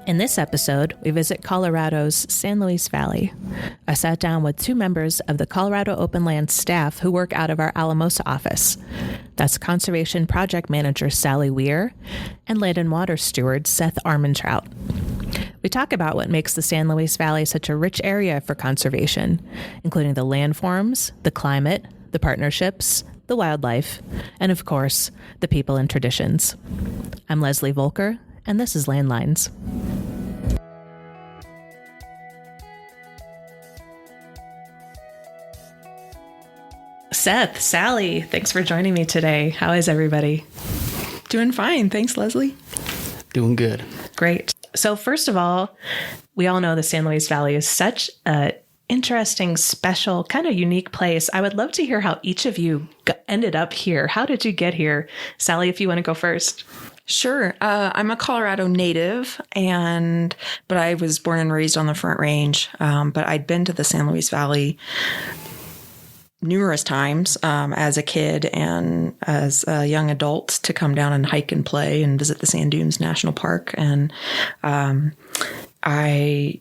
In this episode, we visit Colorado's San Luis Valley. I sat down with two members of the Colorado Open Lands staff who work out of our Alamosa office. That's Conservation Project Manager Sally Wier and Land and Water Steward Seth Armentrout. We talk about what makes the San Luis Valley such a rich area for conservation, including the landforms, the climate, the partnerships, the wildlife, and of course, the people and traditions. I'm Leslie Volker, and this is Landlines. Seth, Sally, thanks for joining me today. How is everybody? Doing fine. Thanks, Leslie. Doing good. Great. So first of all, we all know the San Luis Valley is such an interesting, special, kind of unique place. I would love to hear how each of you ended up here. How did you get here? Sally, if you want to go first. Sure. I'm a Colorado native, but I was born and raised on the Front Range. But I'd been to the San Luis Valley numerous times as a kid and as a young adult to come down and hike and play and visit the Sand Dunes National Park. And I,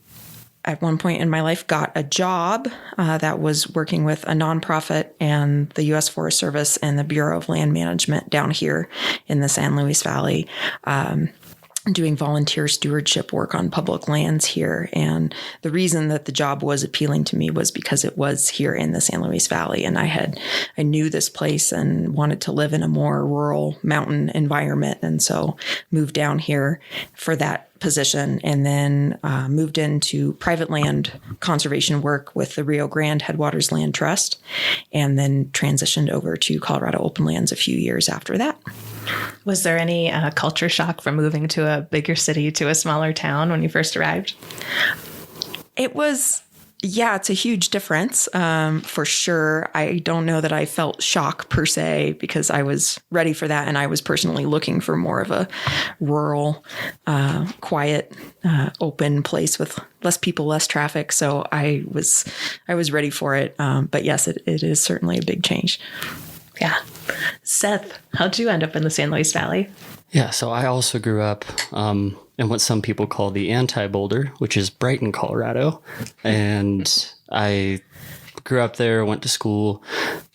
at one point in my life, got a job that was working with a nonprofit and the U.S. Forest Service and the Bureau of Land Management down here in the San Luis Valley, doing volunteer stewardship work on public lands here. And the reason that the job was appealing to me was because it was here in the San Luis Valley. And I knew this place and wanted to live in a more rural mountain environment. And so moved down here for that position, and then moved into private land conservation work with the Rio Grande Headwaters Land Trust, and then transitioned over to Colorado Open Lands a few years after that. Was there any culture shock from moving to a bigger city to a smaller town when you first arrived? It was, it's a huge difference for sure. I don't know that I felt shock per se because I was ready for that. And I was personally looking for more of a rural, quiet, open place with less people, less traffic. So I was ready for it. But yes, it is certainly a big change. Yeah. Seth, how'd you end up in the San Luis Valley? Yeah, so I also grew up in what some people call the anti-Boulder, which is Brighton, Colorado. And I grew up there, went to school,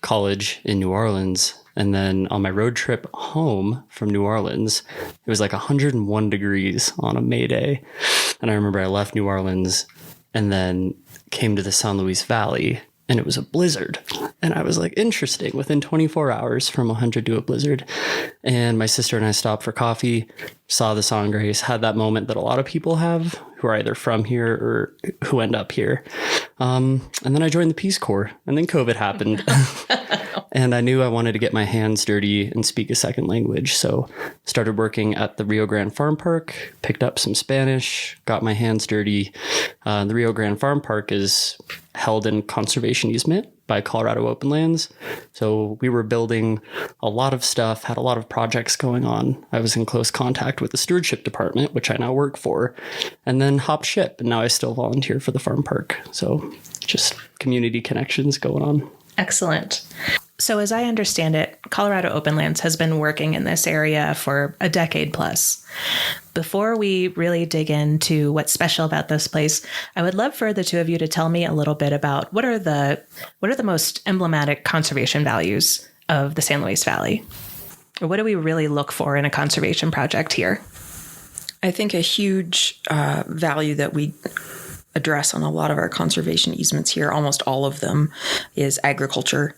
college in New Orleans. And then on my road trip home from New Orleans, it was like 101 degrees on a May day. And I remember I left New Orleans and then came to the San Luis Valley, and it was a blizzard. And I was like, interesting, within 24 hours from 100 to a blizzard. And my sister and I stopped for coffee, saw the Sangres, had that moment that a lot of people have who are either from here or who end up here. And then I joined the Peace Corps, and then COVID happened. And I knew I wanted to get my hands dirty and speak a second language. So started working at the Rio Grande Farm Park, picked up some Spanish, got my hands dirty. The Rio Grande Farm Park is held in conservation easement by Colorado Open Lands. So we were building a lot of stuff, had a lot of projects going on. I was in close contact with the stewardship department, which I now work for, and then hopped ship. And now I still volunteer for the farm park. So just community connections going on. Excellent. So as I understand it, Colorado Open Lands has been working in this area for a decade plus. Before we really dig into what's special about this place, I would love for the two of you to tell me a little bit about what are the most emblematic conservation values of the San Luis Valley? Or what do we really look for in a conservation project here? I think a huge value that we address on a lot of our conservation easements here, almost all of them, is agriculture.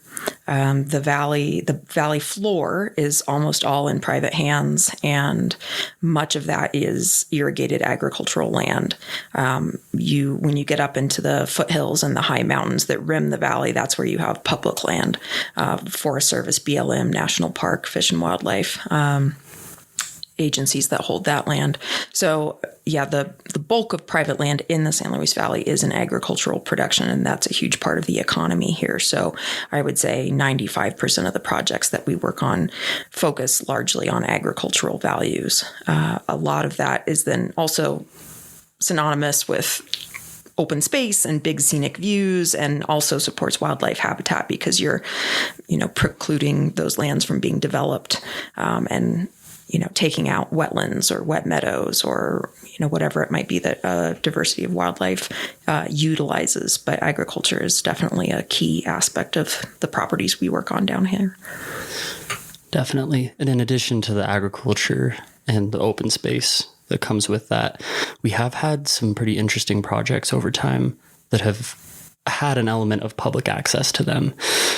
The valley floor is almost all in private hands, and much of that is irrigated agricultural land. When you get up into the foothills and the high mountains that rim the valley, that's where you have public land, Forest Service, BLM, National Park, Fish and Wildlife, agencies that hold that land. So yeah, the bulk of private land in the San Luis Valley is in agricultural production, and that's a huge part of the economy here. So I would say 95% of the projects that we work on focus largely on agricultural values. A lot of that is then also synonymous with open space and big scenic views, and also supports wildlife habitat because you're, precluding those lands from being developed, and taking out wetlands or wet meadows or, whatever it might be that diversity of wildlife utilizes. But agriculture is definitely a key aspect of the properties we work on down here. Definitely. And in addition to the agriculture and the open space that comes with that, we have had some pretty interesting projects over time that have had an element of public access to them,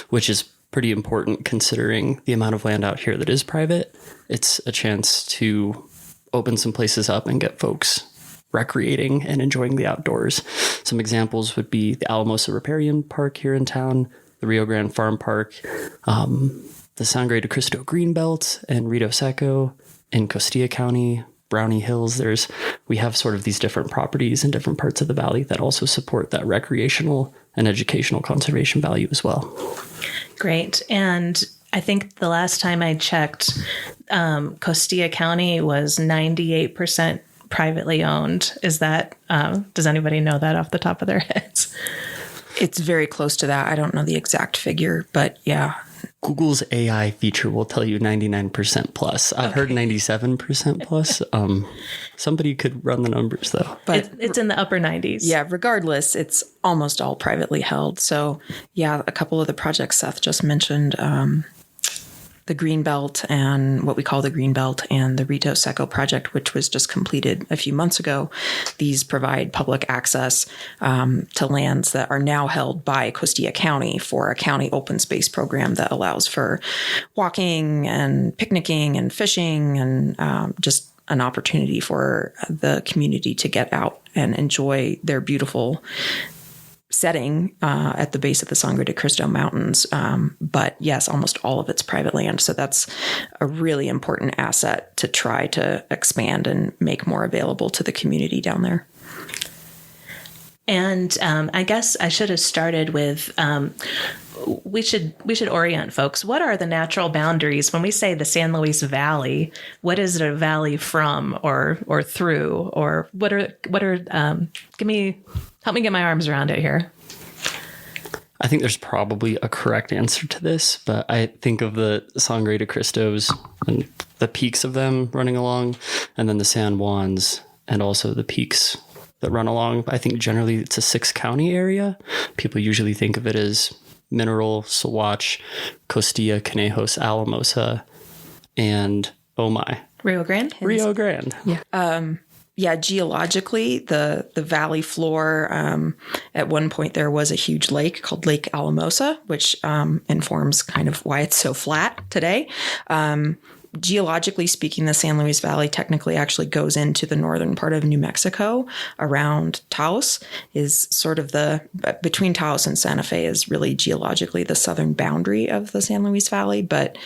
which is pretty important considering the amount of land out here that is private. It's a chance to open some places up and get folks recreating and enjoying the outdoors. Some examples would be the Alamosa Riparian Park here in town, the Rio Grande Farm Park, the Sangre de Cristo Greenbelt and Rito Seco in Costilla County, Brownie Hills. We have sort of these different properties in different parts of the valley that also support that recreational and educational conservation value as well. Great. And I think the last time I checked, Costilla County was 98% privately owned. Is that, does anybody know that off the top of their heads? It's very close to that. I don't know the exact figure, but yeah. Google's AI feature will tell you 99% plus. I've heard 97% plus. Somebody could run the numbers though. But it's in the upper 90s. Yeah, regardless, it's almost all privately held. So yeah, a couple of the projects Seth just mentioned, the Greenbelt and what we call the Greenbelt and the Rito Seco project, which was just completed a few months ago. These provide public access to lands that are now held by Costilla County for a county open space program that allows for walking and picnicking and fishing and just an opportunity for the community to get out and enjoy their beautiful setting at the base of the Sangre de Cristo Mountains. But yes, almost all of it's private land. So that's a really important asset to try to expand and make more available to the community down there. And I guess I should have started with, we should orient folks. What are the natural boundaries when we say the San Luis Valley? What is it a valley from or through, or what are help me get my arms around it here. I think there's probably a correct answer to this, but I think of the Sangre de Cristos and the peaks of them running along, and then the San Juans and also the peaks that run along. I think generally it's a 6-county area. People usually think of it as Mineral, Saguache, Costilla, Conejos, Alamosa, and Rio Grande. Rio Grande. Yeah. Geologically, the valley floor, at one point there was a huge lake called Lake Alamosa, which informs kind of why it's so flat today. Geologically speaking, the San Luis Valley technically actually goes into the northern part of New Mexico around Taos, is sort of between Taos and Santa Fe is really geologically the southern boundary of the San Luis Valley. But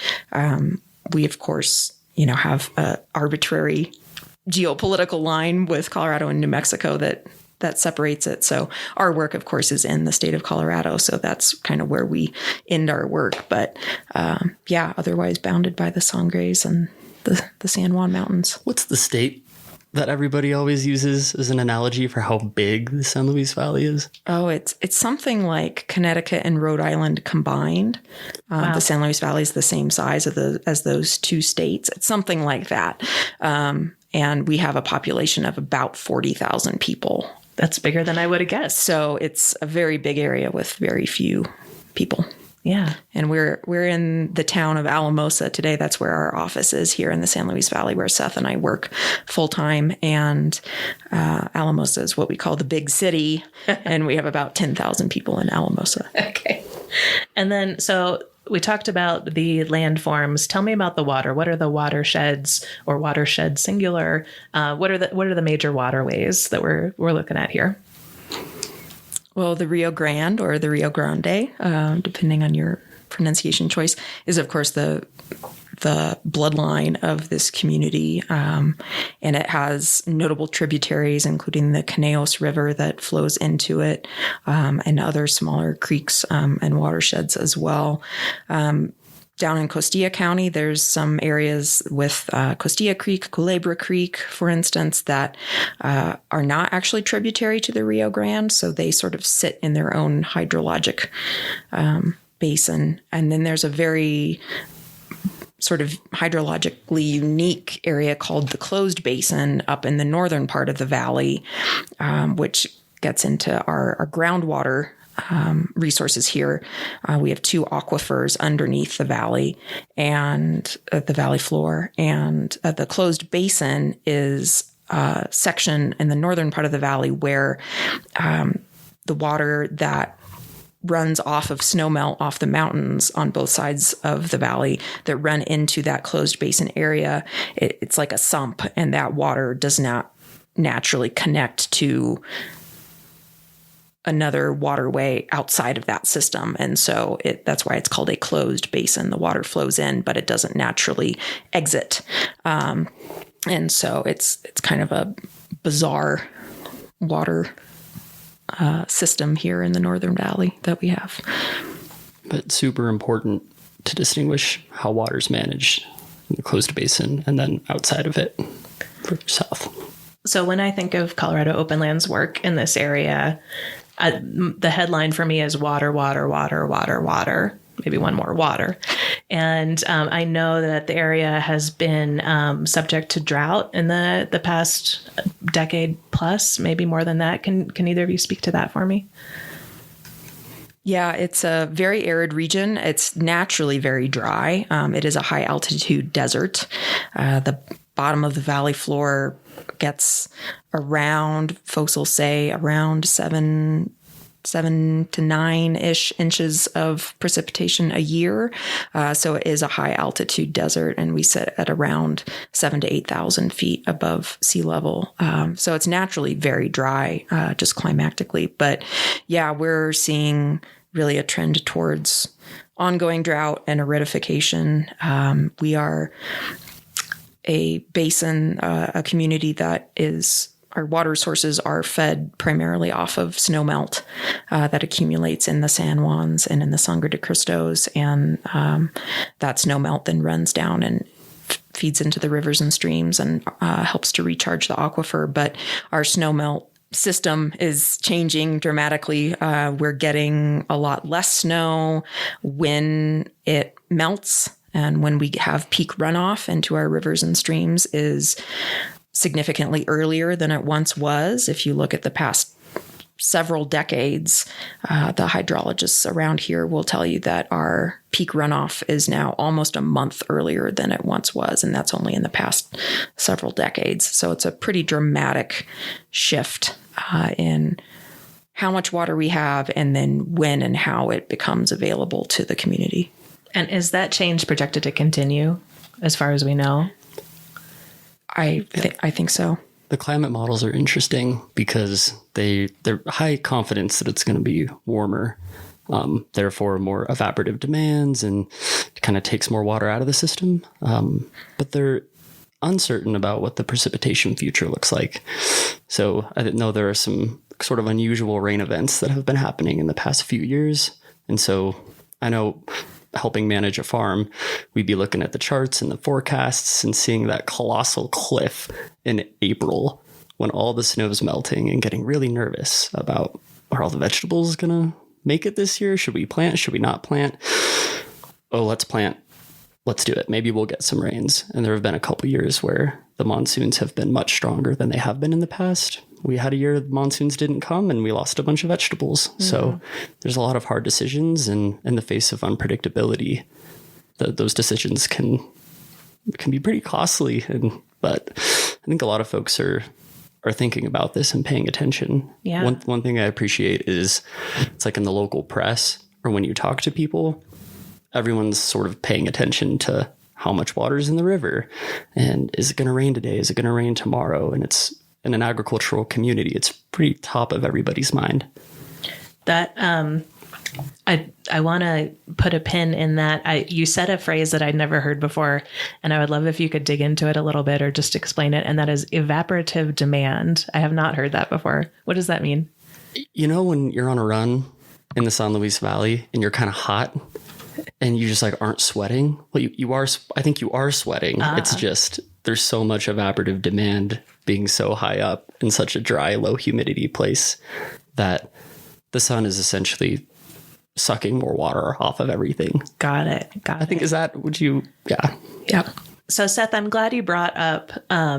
we, of course, have an arbitrary geopolitical line with Colorado and New Mexico that separates it. So our work, of course, is in the state of Colorado. So that's kind of where we end our work. But otherwise bounded by the Sangres and the San Juan Mountains. What's the state that everybody always uses as an analogy for how big the San Luis Valley is? Oh, it's something like Connecticut and Rhode Island combined. Wow. The San Luis Valley is the same size as those two states. It's something like that. And we have a population of about 40,000 people. That's bigger than I would have guessed. So it's a very big area with very few people. Yeah. And we're in the town of Alamosa today. That's where our office is here in the San Luis Valley, where Seth and I work full time. And Alamosa is what we call the big city. And we have about 10,000 people in Alamosa. Okay. And then, so we talked about the landforms. Tell me about the water. What are the watersheds, or watershed singular? What are the major waterways that we're looking at here? Well, the Rio Grande, or the Rio Grande, depending on your pronunciation choice, is of course the bloodline of this community, and it has notable tributaries, including the Conejos River that flows into it, and other smaller creeks and watersheds as well. Down in Costilla County, there's some areas with Costilla Creek, Culebra Creek, for instance, that are not actually tributary to the Rio Grande, so they sort of sit in their own hydrologic basin. And then there's a very sort of hydrologically unique area called the Closed Basin up in the northern part of the valley, which gets into our groundwater resources here. We have 2 aquifers underneath the valley and the valley floor. And the Closed Basin is a section in the northern part of the valley where the water that runs off of snowmelt off the mountains on both sides of the valley that run into that Closed Basin area, it's like a sump, and that water does not naturally connect to another waterway outside of that system. And so that's why it's called a closed basin. The water flows in, but it doesn't naturally exit. And so it's kind of a bizarre water system here in the Northern Valley that we have. But super important to distinguish how water's managed in the closed basin and then outside of it for south. So when I think of Colorado Open Lands work in this area, the headline for me is water, water, water, water, water, maybe one more water. And I know that the area has been subject to drought in the past decade plus, maybe more than that. Can either of you speak to that for me? Yeah, it's a very arid region. It's naturally very dry. It is a high altitude desert. The bottom of the valley floor gets around, folks will say, around 7 to 9-ish inches of precipitation a year. So it is a high altitude desert, and we sit at around 7,000 to 8,000 feet above sea level. So it's naturally very dry, just climatically. But yeah, we're seeing really a trend towards ongoing drought and aridification. We are a basin, a community that is, our water sources are fed primarily off of snowmelt that accumulates in the San Juans and in the Sangre de Cristos. And that snowmelt then runs down and feeds into the rivers and streams and helps to recharge the aquifer. But our snowmelt system is changing dramatically. We're getting a lot less snow when it melts. And when we have peak runoff into our rivers and streams is significantly earlier than it once was. If you look at the past several decades, the hydrologists around here will tell you that our peak runoff is now almost a month earlier than it once was. And that's only in the past several decades. So it's a pretty dramatic shift in how much water we have and then when and how it becomes available to the community. And is that change projected to continue as far as we know? I think so. The climate models are interesting because they're high confidence that it's going to be warmer, therefore more evaporative demands, and it kind of takes more water out of the system. But they're uncertain about what the precipitation future looks like. So I know there are some sort of unusual rain events that have been happening in the past few years. And so I know, helping manage a farm, we'd be looking at the charts and the forecasts and seeing that colossal cliff in April when all the snow's melting and getting really nervous about, are all the vegetables going to make it this year? Should we plant? Should we not plant? Oh, let's plant. Let's do it. Maybe we'll get some rains. And there have been a couple years where the monsoons have been much stronger than they have been in the past. We had a year the monsoons didn't come and we lost a bunch of vegetables. Mm-hmm. So there's a lot of hard decisions, and in the face of unpredictability, those decisions can be pretty costly. But I think a lot of folks are thinking about this and paying attention. Yeah. One thing I appreciate is it's like in the local press or when you talk to people, everyone's sort of paying attention to how much water is in the river, and is it going to rain today? Is it going to rain tomorrow? And it's in an agricultural community, it's pretty top of everybody's mind. That I want to put a pin in that. You said a phrase that I'd never heard before, and I would love if you could dig into it a little bit or just explain it. And that is evaporative demand. I have not heard that before. What does that mean? You know, when you're on a run in the San Luis Valley and you're kind of hot and you just like aren't sweating. Well, you are. I think you are sweating. It's just there's so much evaporative demand being so high up in such a dry, low humidity place that the sun is essentially sucking more water off of everything. Got it. I think, yeah. Yep. So Seth, I'm glad you brought up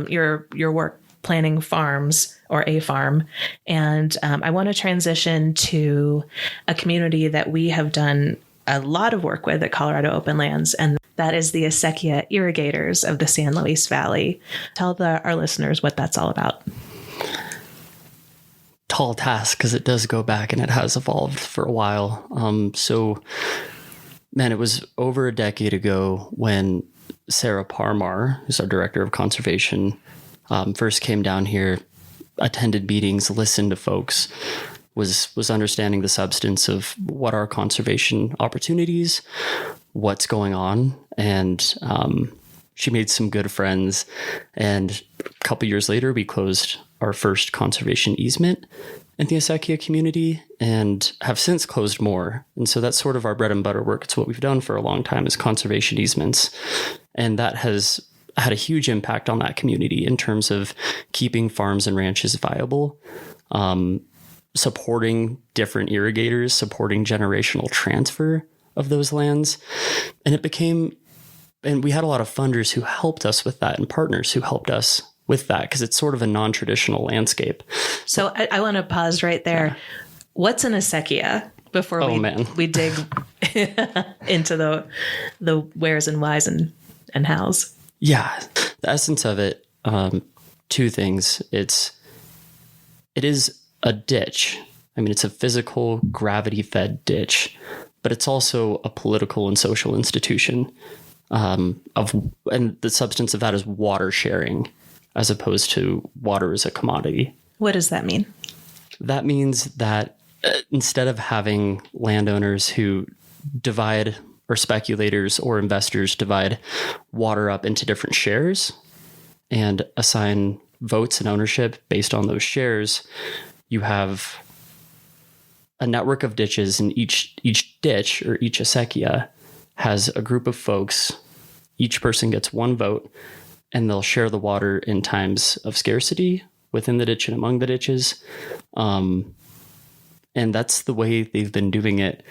your work planning farms or a farm. And I want to transition to a community that we have done a lot of work with at Colorado Open Lands, and that is the acequia irrigators of the San Luis Valley. Tell our listeners what that's all about. Tall task, because it does go back and it has evolved for a while. It was over a decade ago when Sarah Parmar, who's our director of conservation, first came down here, attended meetings, listened to folks, was understanding the substance of what are conservation opportunities, what's going on. And she made some good friends. And a couple years later, we closed our first conservation easement in the acequia community and have since closed more. And so that's sort of our bread and butter work. It's what we've done for a long time is conservation easements. And that has had a huge impact on that community in terms of keeping farms and ranches viable, supporting different irrigators, supporting generational transfer of those lands. And we had a lot of funders who helped us with that and partners who helped us with that because it's sort of a non-traditional landscape. So I want to pause right there. Yeah. What's an acequia before we dig into the wheres and whys and hows? Yeah, the essence of it, two things. It is a ditch. I mean, it's a physical gravity-fed ditch, but it's also a political and social institution. And the substance of that is water sharing, as opposed to water as a commodity. What does that mean? That means that instead of having landowners who divide, or speculators or investors divide water up into different shares and assign votes and ownership based on those shares, you have a network of ditches, and each ditch or each acequia has a group of folks. Each person gets one vote, and they'll share the water in times of scarcity within the ditch and among the ditches. And that's the way they've been doing it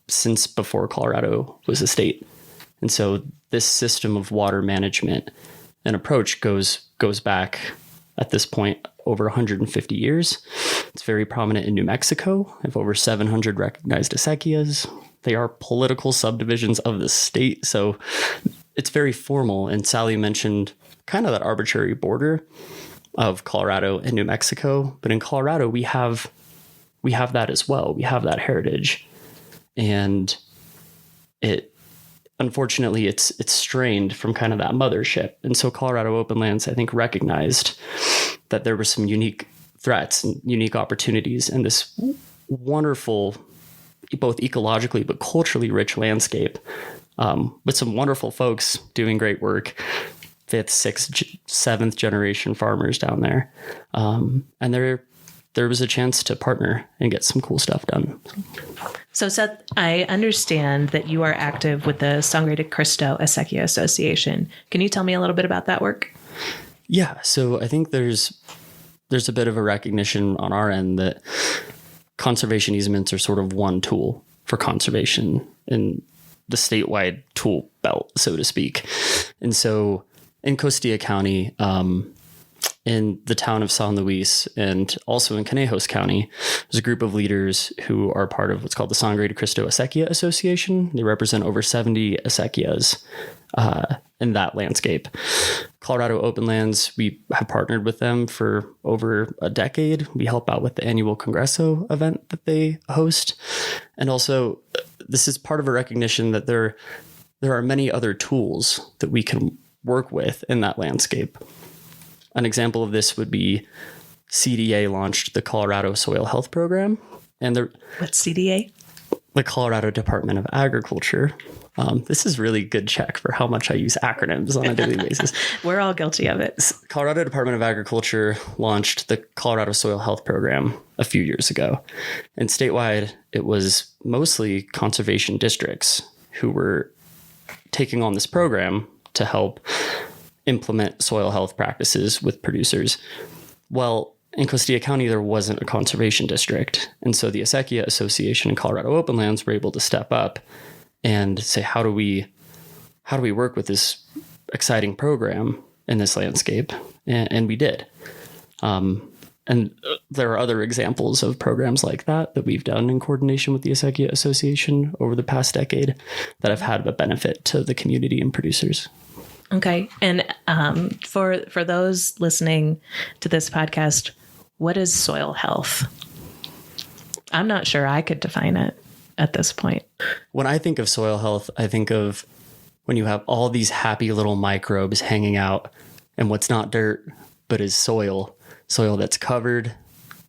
since before Colorado was a state. And so this system of water management and approach goes back at this point over 150 years. It's very prominent in New Mexico. I have over 700 recognized acequias. They are political subdivisions of the state. So it's very formal. And Sally mentioned kind of that arbitrary border of Colorado and New Mexico. But in Colorado, we have that as well. We have that heritage. And unfortunately, it's strained from kind of that mothership. And so Colorado Open Lands, I think, recognized that there were some unique threats and unique opportunities in this wonderful, both ecologically but culturally rich landscape, with some wonderful folks doing great work, 5th, 6th, 7th generation farmers down there. And there was a chance to partner and get some cool stuff done. So Seth, I understand that you are active with the Sangre de Cristo Acequia Association. Can you tell me a little bit about that work? Yeah. So I think there's a bit of a recognition on our end that conservation easements are sort of one tool for conservation in the statewide tool belt, so to speak. And so in Costilla County, in the town of San Luis, and also in Conejos County, there's a group of leaders who are part of what's called the Sangre de Cristo Acequia Association. They represent over 70 acequias in that landscape. Colorado Open Lands, we have partnered with them for over a decade. We help out with the annual Congreso event that they host. And also, this is part of a recognition that there are many other tools that we can work with in that landscape. An example of this would be CDA launched the Colorado Soil Health Program. And what's CDA? The Colorado Department of Agriculture. This is really good check for how much I use acronyms on a daily basis. We're all guilty of it. Colorado Department of Agriculture launched the Colorado Soil Health Program a few years ago. And statewide, it was mostly conservation districts who were taking on this program to help implement soil health practices with producers. Well, in Costilla County, there wasn't a conservation district. And so the Acequia Association and Colorado Open Lands were able to step up and say, how do we work with this exciting program in this landscape? And we did. And there are other examples of programs like that we've done in coordination with the Acequia Association over the past decade that have had a benefit to the community and producers. Okay. And for those listening to this podcast, what is soil health? I'm not sure I could define it at this point. When I think of soil health, I think of when you have all these happy little microbes hanging out and what's not dirt, but is soil that's covered,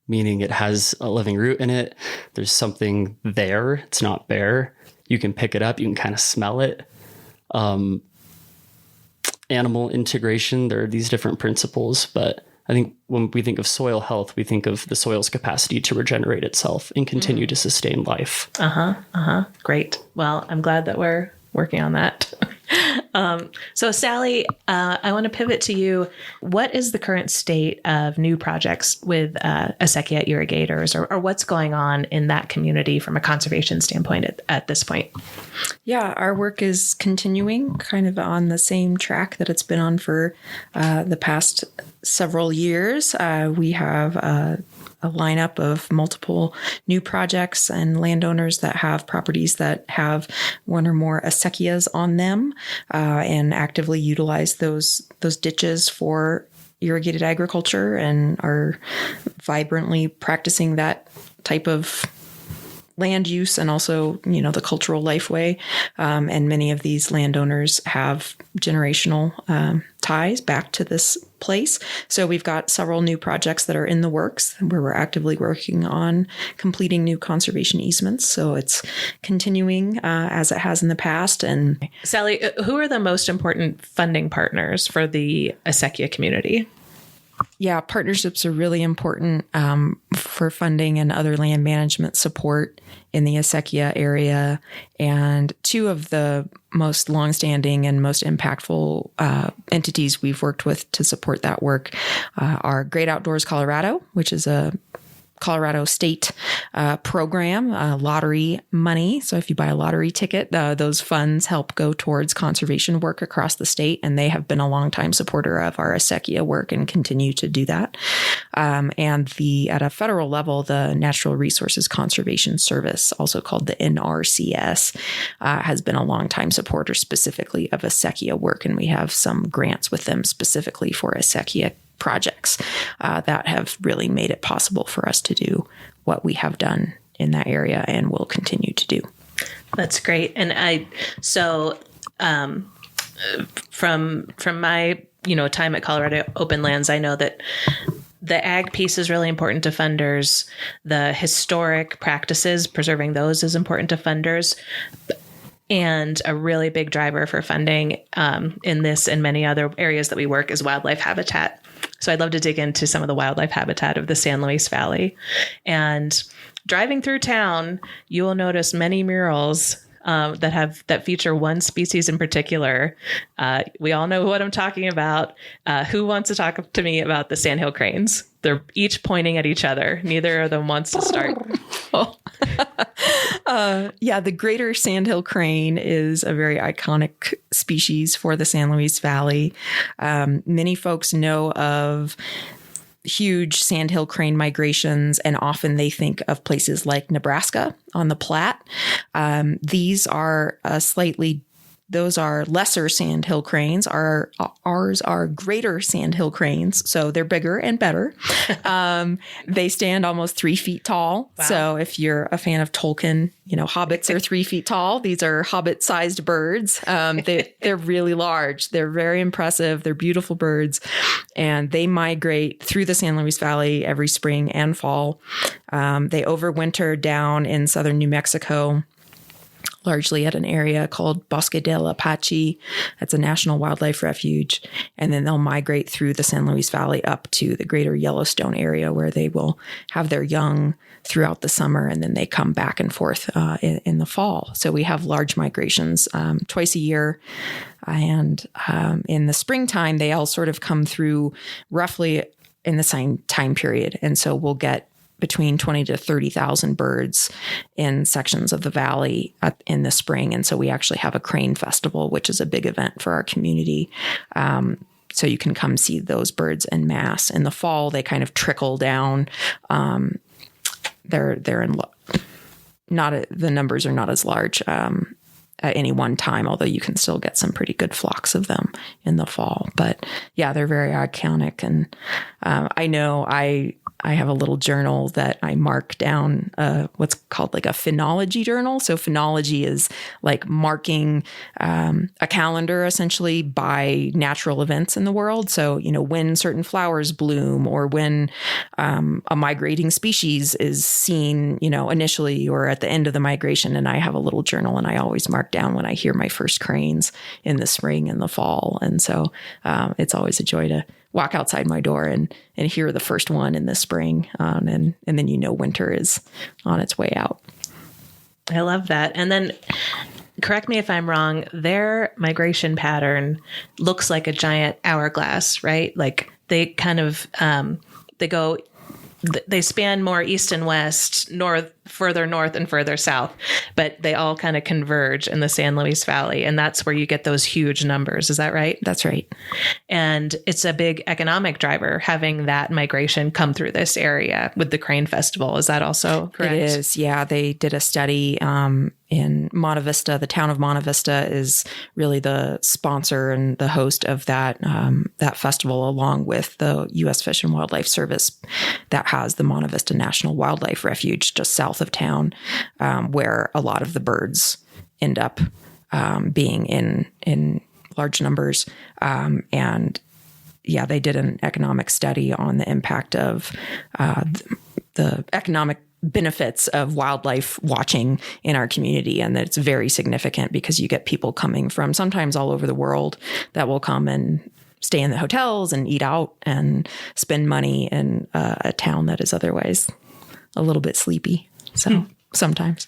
meaning it has a living root in it. There's something there. It's not bare. You can pick it up. You can kind of smell it. Animal integration, there are these different principles, but I think when we think of soil health, we think of the soil's capacity to regenerate itself and continue to sustain life. Great. Well, I'm glad that we're working on that. So Sally, I want to pivot to you. What is the current state of new projects with Acequia irrigators, or what's going on in that community from a conservation standpoint at this point? Yeah, our work is continuing kind of on the same track that it's been on for the past several years. We have a lineup of multiple new projects and landowners that have properties that have one or more acequias on them, and actively utilize those ditches for irrigated agriculture and are vibrantly practicing that type of land use and also, the cultural life way. And many of these landowners have generational ties back to this place. So we've got several new projects that are in the works where we're actively working on completing new conservation easements. So it's continuing as it has in the past. And Sally, who are the most important funding partners for the Acequia community? Yeah, partnerships are really important for funding and other land management support in the Acequia area. And two of the most longstanding and most impactful entities we've worked with to support that work are Great Outdoors Colorado, which is a Colorado state program, lottery money. So if you buy a lottery ticket, those funds help go towards conservation work across the state. And they have been a longtime supporter of our Acequia work and continue to do that. And at a federal level, the Natural Resources Conservation Service, also called the NRCS, has been a longtime supporter specifically of Acequia work. And we have some grants with them specifically for Acequia projects that have really made it possible for us to do what we have done in that area and will continue to do. That's great. And from my time at Colorado Open Lands, I know that the ag piece is really important to funders. The historic practices, preserving those is important to funders. And a really big driver for funding in this and many other areas that we work is wildlife habitat. So I'd love to dig into some of the wildlife habitat of the San Luis Valley. And driving through town, you will notice many murals that feature one species in particular. We all know what I'm talking about. Who wants to talk to me about the sandhill cranes? They're each pointing at each other. Neither of them wants to start. Yeah, the greater sandhill crane is a very iconic species for the San Luis Valley. Many folks know of huge sandhill crane migrations, and often they think of places like Nebraska on the Platte. These are those are lesser sandhill cranes. Ours are greater sandhill cranes, so they're bigger and better. They stand almost 3 feet tall. Wow. So if you're a fan of Tolkien, hobbits are 3 feet tall. These are hobbit-sized birds. They're really large. They're very impressive. They're beautiful birds, and they migrate through the San Luis Valley every spring and fall. They overwinter down in southern New Mexico, largely at an area called Bosque del Apache. That's a national wildlife refuge. And then they'll migrate through the San Luis Valley up to the greater Yellowstone area, where they will have their young throughout the summer, and then they come back and forth in the fall. So we have large migrations twice a year. And in the springtime, they all sort of come through roughly in the same time period. And so we'll get between 20 to 30,000 birds in sections of the valley in the spring. And so we actually have a crane festival, which is a big event for our community. So you can come see those birds en masse. In the fall, they kind of trickle down. They're in the numbers are not as large at any one time, although you can still get some pretty good flocks of them in the fall. But yeah, they're very iconic. And I know I have a little journal that I mark down what's called like a phenology journal. So phenology is like marking a calendar essentially by natural events in the world. So, when certain flowers bloom or when a migrating species is seen, initially or at the end of the migration. And I have a little journal and I always mark down when I hear my first cranes in the spring and the fall. And so it's always a joy to walk outside my door and hear the first one in the spring. And then winter is on its way out. I love that. And then correct me if I'm wrong, their migration pattern looks like a giant hourglass, right? Like they kind of, they span more east and west, further north and further south, but they all kind of converge in the San Luis Valley. And that's where you get those huge numbers. Is that right? That's right. And it's a big economic driver having that migration come through this area with the Crane Festival. Is that also correct? It is. Yeah. They did a study in Monte Vista. The town of Monte Vista is really the sponsor and the host of that festival, along with the U.S. Fish and Wildlife Service that has the Monte Vista National Wildlife Refuge just south of town, where a lot of the birds end up being in large numbers. And yeah, they did an economic study on the impact of the economic benefits of wildlife watching in our community. And that it's very significant because you get people coming from sometimes all over the world that will come and stay in the hotels and eat out and spend money in a town that is otherwise a little bit sleepy. So sometimes.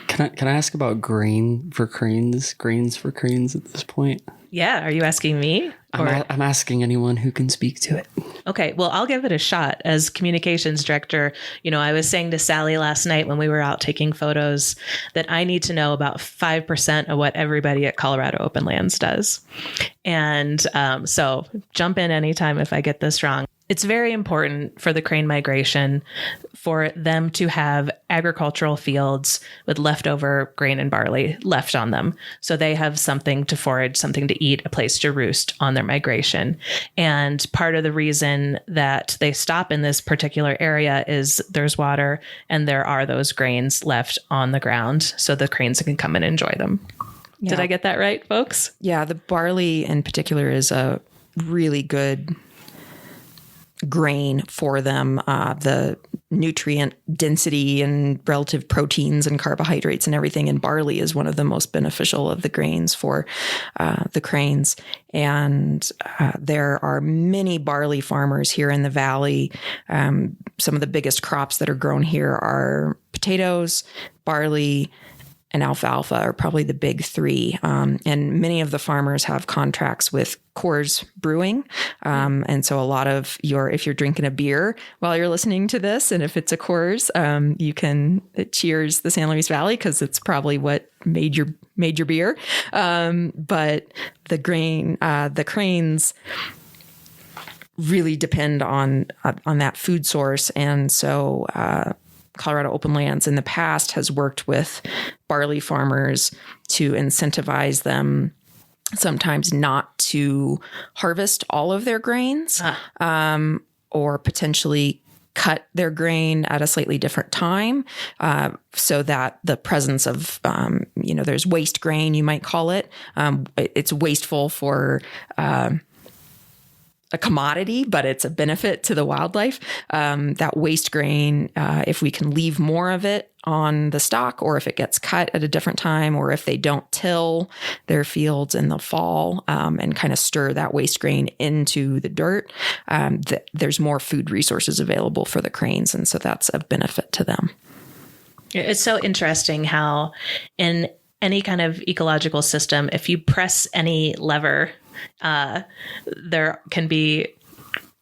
Can I ask about grains for cranes at this point? Yeah. Are you asking me? I'm asking anyone who can speak to it. Okay. Well, I'll give it a shot. As communications director, I was saying to Sally last night when we were out taking photos that I need to know about 5% of what everybody at Colorado Open Lands does. And so jump in anytime if I get this wrong. It's very important for the crane migration for them to have agricultural fields with leftover grain and barley left on them. So they have something to forage, something to eat, a place to roost on their migration. And part of the reason that they stop in this particular area is there's water and there are those grains left on the ground so the cranes can come and enjoy them. Yeah. Did I get that right, folks? Yeah, the barley in particular is a really good grain for them. The nutrient density and relative proteins and carbohydrates and everything in barley is one of the most beneficial of the grains for the cranes. And there are many barley farmers here in the valley. Some of the biggest crops that are grown here are potatoes, barley, and alfalfa are probably the big three. And many of the farmers have contracts with Coors Brewing. And so a lot of if you're drinking a beer while you're listening to this, and if it's a Coors, you can cheers the San Luis Valley because it's probably what made your beer. But the cranes really depend on that food source. And so, Colorado Open Lands in the past has worked with barley farmers to incentivize them sometimes not to harvest all of their grains or potentially cut their grain at a slightly different time so that the presence of, there's waste grain, you might call it. It's wasteful for a commodity, but it's a benefit to the wildlife. That waste grain, if we can leave more of it on the stock, or if it gets cut at a different time, or if they don't till their fields in the fall and kind of stir that waste grain into the dirt, there's more food resources available for the cranes. And so that's a benefit to them. It's so interesting how in any kind of ecological system, if you press any lever, there can be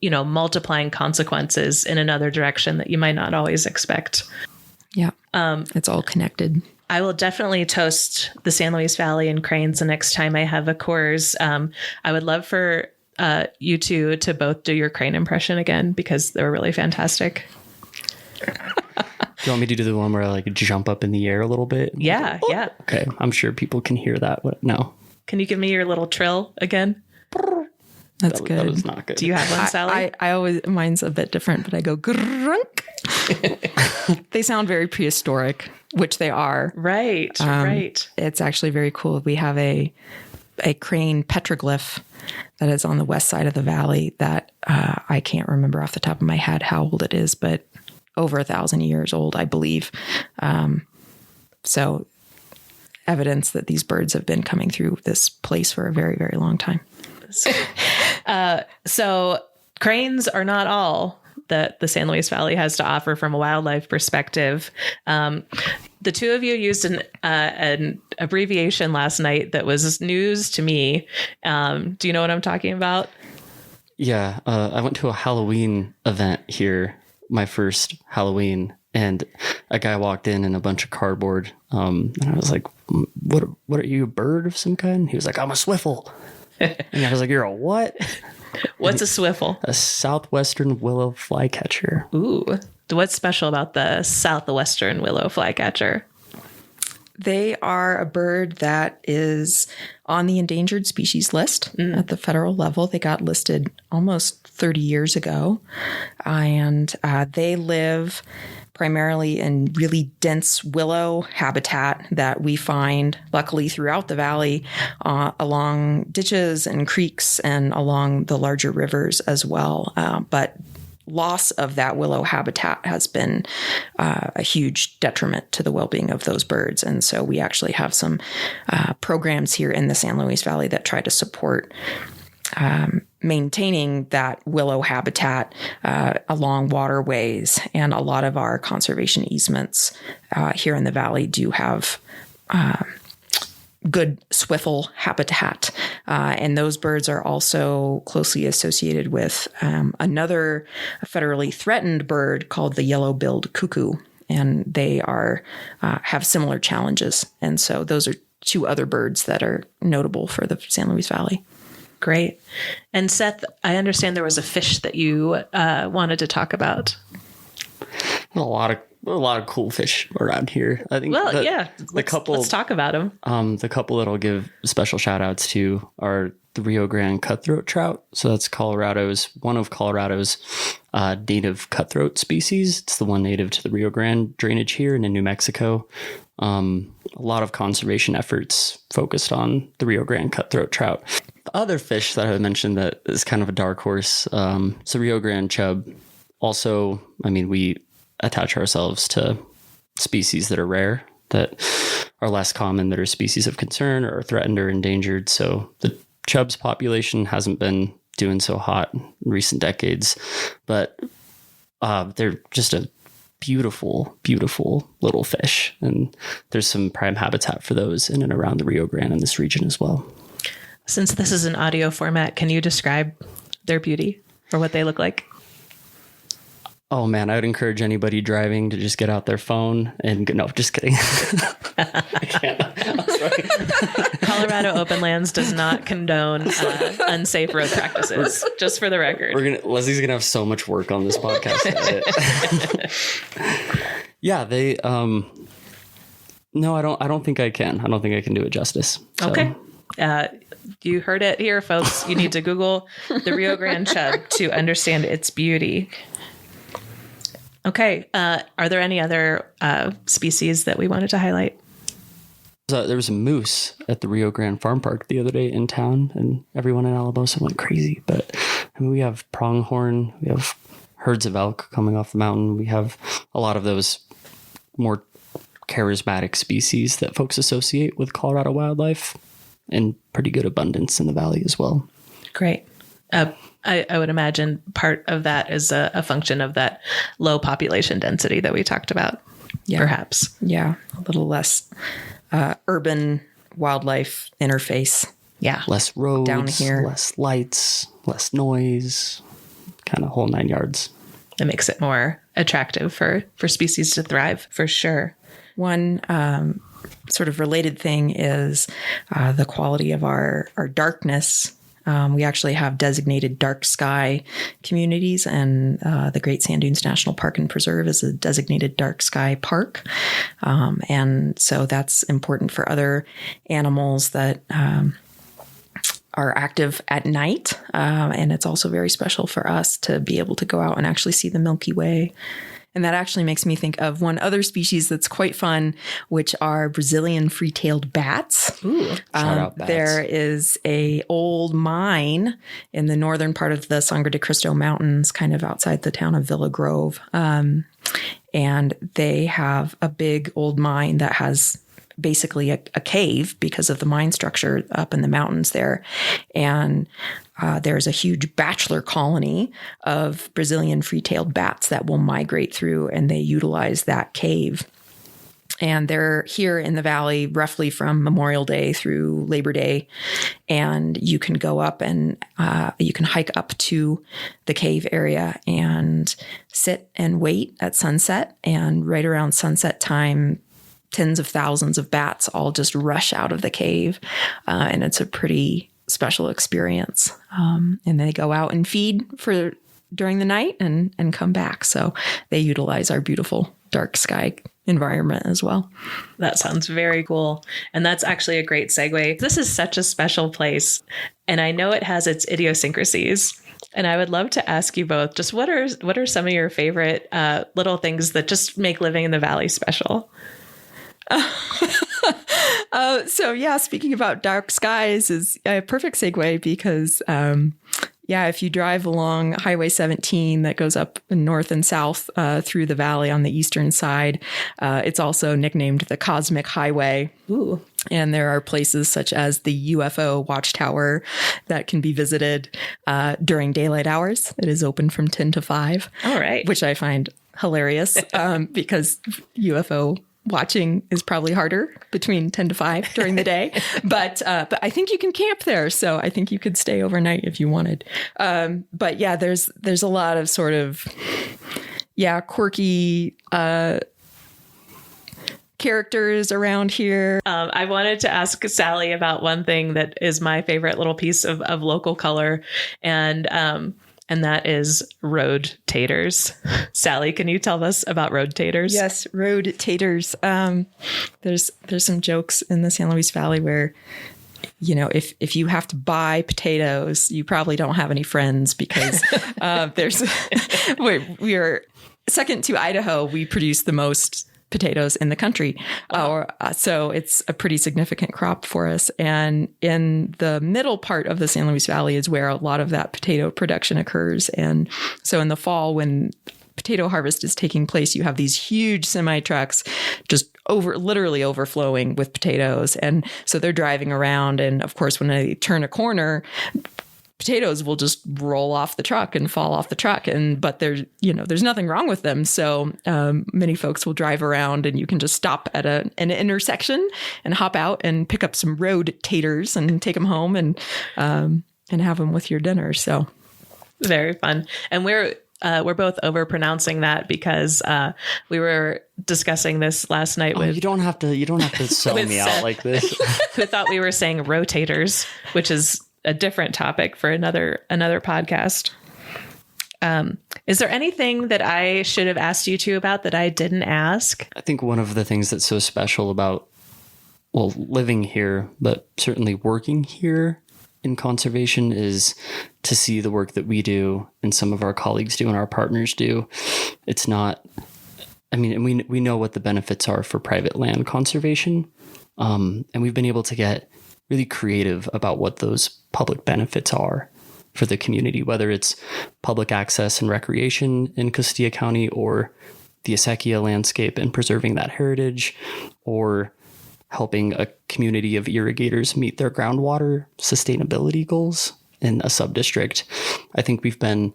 multiplying consequences in another direction that you might not always expect. Yeah. It's all connected. I will definitely toast the San Luis Valley and cranes the next time I have a Coors. I would love for you two to both do your crane impression again, because they were really fantastic. Do you want me to do the one where I like jump up in the air a little bit? Yeah. Okay. I'm sure people can hear that. No. Can you give me your little trill again? That's good. That was not good. Do you have one, Sally? I always, mine's a bit different, but I go grunk. They sound very prehistoric, which they are. Right. Right. It's actually very cool. We have a crane petroglyph that is on the west side of the valley that I can't remember off the top of my head how old it is, but over 1,000 years old, I believe. So evidence that these birds have been coming through this place for a very, very long time. So cranes are not all that the San Luis Valley has to offer from a wildlife perspective. The two of you used an abbreviation last night that was news to me. Do you know what I'm talking about? Yeah. I went to a Halloween event here, my first Halloween, and a guy walked in a bunch of cardboard. And I was like, what are you, a bird of some kind? He was like, I'm a swiffle. And I was like, you're a what? What's a swiffle? A southwestern willow flycatcher. Ooh. What's special about the southwestern willow flycatcher? They are a bird that is on the endangered species list at the federal level. They got listed almost 30 years ago. And they live primarily in really dense willow habitat that we find, luckily, throughout the valley, along ditches and creeks and along the larger rivers as well. But loss of that willow habitat has been a huge detriment to the well-being of those birds. And so we actually have some programs here in the San Luis Valley that try to support maintaining that willow habitat along waterways. And a lot of our conservation easements here in the valley do have good swiffle habitat. And those birds are also closely associated with another federally threatened bird called the yellow-billed cuckoo. And they are have similar challenges. And so those are two other birds that are notable for the San Luis Valley. Great. And Seth, I understand there was a fish that you wanted to talk about. A lot of cool fish around here. I think. Well, let's talk about them. The couple that I'll give special shout outs to are the Rio Grande cutthroat trout. So that's one of Colorado's native cutthroat species. It's the one native to the Rio Grande drainage here and in New Mexico. A lot of conservation efforts focused on the Rio Grande cutthroat trout. The other fish that I mentioned that is kind of a dark horse, it's the Rio Grande chub. Also, we attach ourselves to species that are rare, that are less common, that are species of concern or threatened or endangered. So the chub's population hasn't been doing so hot in recent decades, but they're just a beautiful, beautiful little fish. And there's some prime habitat for those in and around the Rio Grande in this region as well. Since this is an audio format, can you describe their beauty or what they look like? Oh man, I would encourage anybody driving to just get out their phone and no, just kidding. I can't. I'm sorry. Colorado Open Lands does not condone unsafe road practices, just for the record. Leslie's gonna have so much work on this podcast. Yeah, they no, I don't think I can. I don't think I can do it justice. So. Okay. You heard it here, folks. You need to Google the Rio Grande chub to understand its beauty. Okay. Are there any other species that we wanted to highlight? There was a moose at the Rio Grande Farm Park the other day in town, and everyone in Alamosa went crazy. But we have pronghorn, we have herds of elk coming off the mountain. We have a lot of those more charismatic species that folks associate with Colorado wildlife, in pretty good abundance in the valley as well. Great. I would imagine part of that is a function of that low population density that we talked about, perhaps. Yeah, a little less urban wildlife interface. Yeah. Less roads, down here. less lights, less noise, kind of whole 9 yards. It makes it more attractive for species to thrive, for sure. One sort of related thing is the quality of our darkness. We actually have designated dark sky communities, and the Great Sand Dunes National Park and Preserve is a designated dark sky park. And so that's important for other animals that are active at night. And it's also very special for us to be able to go out and actually see the Milky Way. And that actually makes me think of one other species that's quite fun, which are Brazilian free-tailed bats. Ooh, shout out bats. There is a old mine in the northern part of the Sangre de Cristo Mountains, kind of outside the town of Villa Grove. And they have a big old mine that has basically a cave because of the mine structure up in the mountains there. And there's a huge bachelor colony of Brazilian free-tailed bats that will migrate through, and they utilize that cave. And they're here in the valley roughly from Memorial Day through Labor Day. And you can go up and you can hike up to the cave area and sit and wait at sunset. And right around sunset time, tens of thousands of bats all just rush out of the cave. And it's a pretty special experience. And they go out and feed during the night and come back. So they utilize our beautiful dark sky environment as well. That sounds very cool. And that's actually a great segue. This is such a special place, and I know it has its idiosyncrasies. And I would love to ask you both, just what are some of your favorite little things that just make living in the valley special? So yeah, speaking about dark skies is a perfect segue because, if you drive along Highway 17 that goes up north and south through the valley on the eastern side, it's also nicknamed the Cosmic Highway. Ooh. And there are places such as the UFO Watchtower that can be visited during daylight hours. It is open from 10 to 5. All right. Which I find hilarious because UFO watching is probably harder between 10 to 5 during the day, but I think you can camp there. So I think you could stay overnight if you wanted. But yeah, there's a lot of sort of, quirky, characters around here. I wanted to ask Sally about one thing that is my favorite little piece of local color. And that is road taters. Sally, can you tell us about road taters? Yes, road taters. There's some jokes in the San Luis Valley where, if you have to buy potatoes, you probably don't have any friends because we are second to Idaho. We produce the most potatoes in the country. So it's a pretty significant crop for us. And in the middle part of the San Luis Valley is where a lot of that potato production occurs. And so in the fall, when potato harvest is taking place, you have these huge semi trucks just literally overflowing with potatoes. And so they're driving around. And of course, when they turn a corner, potatoes will just roll off the truck and fall off the truck. But there's nothing wrong with them. So many folks will drive around and you can just stop at an intersection and hop out and pick up some road taters and take them home and have them with your dinner. So very fun. And we're both overpronouncing that because we were discussing this last night with. You don't have to sell me out Seth, like this. Who thought we were saying rotators, which is a different topic for another podcast. Is there anything that I should have asked you two about that I didn't ask? I think one of the things that's so special about, living here, but certainly working here in conservation is to see the work that we do and some of our colleagues do and our partners do. It's not, and we know what the benefits are for private land conservation. And we've been able to get really creative about what those public benefits are for the community, whether it's public access and recreation in Costilla County or the acequia landscape and preserving that heritage, or helping a community of irrigators meet their groundwater sustainability goals in a sub-district. I think we've been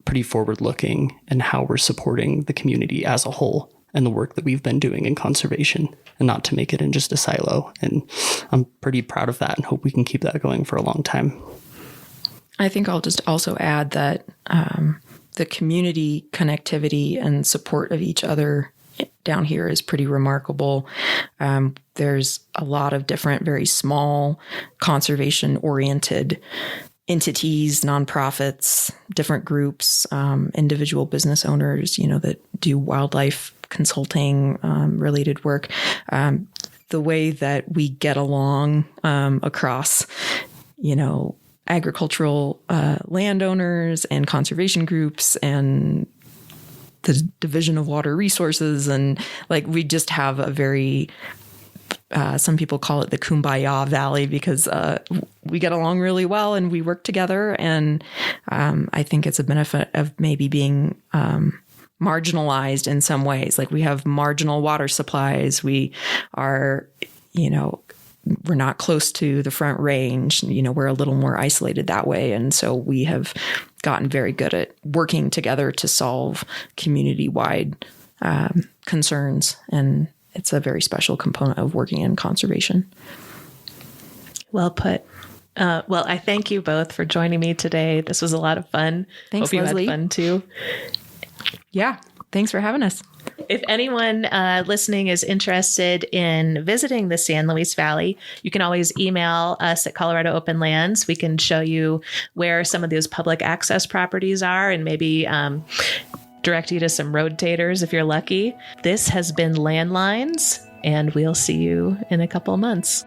pretty forward-looking in how we're supporting the community as a whole and the work that we've been doing in conservation, and not to make it in just a silo. And I'm pretty proud of that and hope we can keep that going for a long time. I think I'll just also add that the community connectivity and support of each other down here is pretty remarkable. There's a lot of different, very small, conservation-oriented entities, nonprofits, different groups, individual business owners, that do wildlife consulting related work. The way that we get along across, agricultural landowners and conservation groups and the Division of Water Resources. And we just have a very, some people call it the Kumbaya Valley because we get along really well and we work together. And I think it's a benefit of maybe being marginalized in some ways. We have marginal water supplies. We are, we're not close to the Front Range. We're a little more isolated that way. And so we have gotten very good at working together to solve community-wide concerns. And it's a very special component of working in conservation. Well put. Well, I thank you both for joining me today. This was a lot of fun. Thanks, Hope you Leslie. had fun too. Yeah. Thanks for having us. If anyone listening is interested in visiting the San Luis Valley, you can always email us at Colorado Open Lands. We can show you where some of those public access properties are and maybe direct you to some rotators if you're lucky. This has been Landlines, and we'll see you in a couple of months.